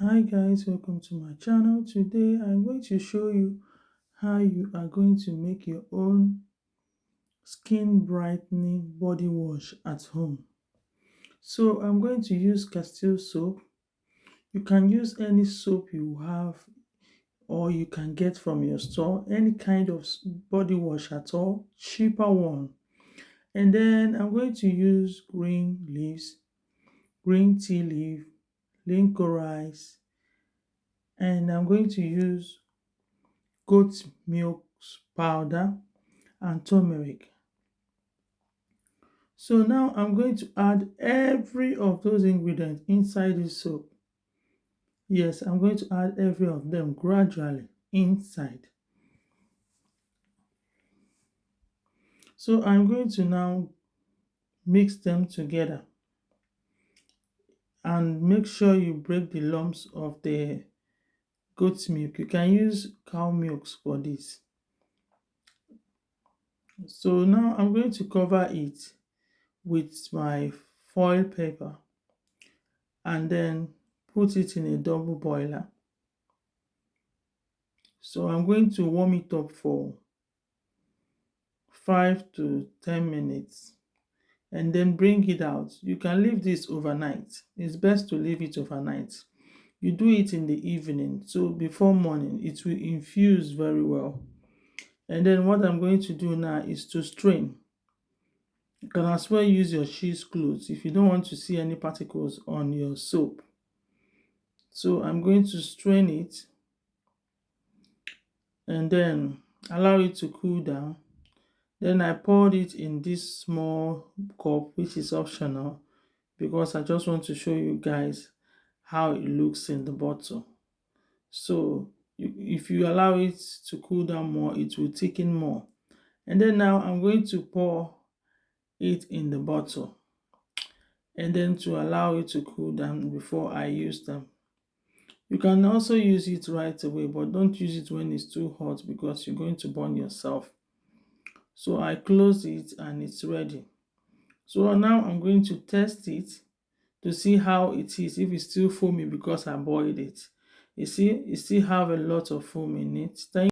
Hi guys, welcome to my channel. Today I'm going to show you how you are going to make your own skin brightening body wash at home. So I'm going to use Castile soap. You can use any soap you have or you can get from your store, any kind of body wash at all, cheaper one. And then I'm going to use green leaves, green tea leaf, licorice, and I'm going to use goat milk powder and turmeric. So now I'm going to add every of those ingredients inside this soap. Yes, I'm going to add every of them gradually inside. So I'm going to now mix them together and make sure you break the lumps of the goat milk. You can use cow milk for this. So now I'm going to cover it with my foil paper and then put it in a double boiler. So I'm going to warm it up for 5 to 10 minutes and then bring it out. You can leave this overnight. It's best to leave it overnight. You do it in the evening, so before morning it will infuse very well. And then what I'm going to do now is to strain. You can as well use your cheesecloth if you don't want to see any particles on your soap. So I'm going to strain it and then allow it to cool down. Then I poured it in this small cup, which is optional because I just want to show you guys how it looks in the bottle. So if you allow it to cool down more, it will thicken more. And then now I'm going to pour it in the bottle and then to allow it to cool down before I use them. You can also use it right away, but don't use it when it's too hot because you're going to burn yourself. So I close it and it's ready. So now I'm going to test it to see how it is, if it's still foamy because I boiled it. You see, it still have a lot of foam in it.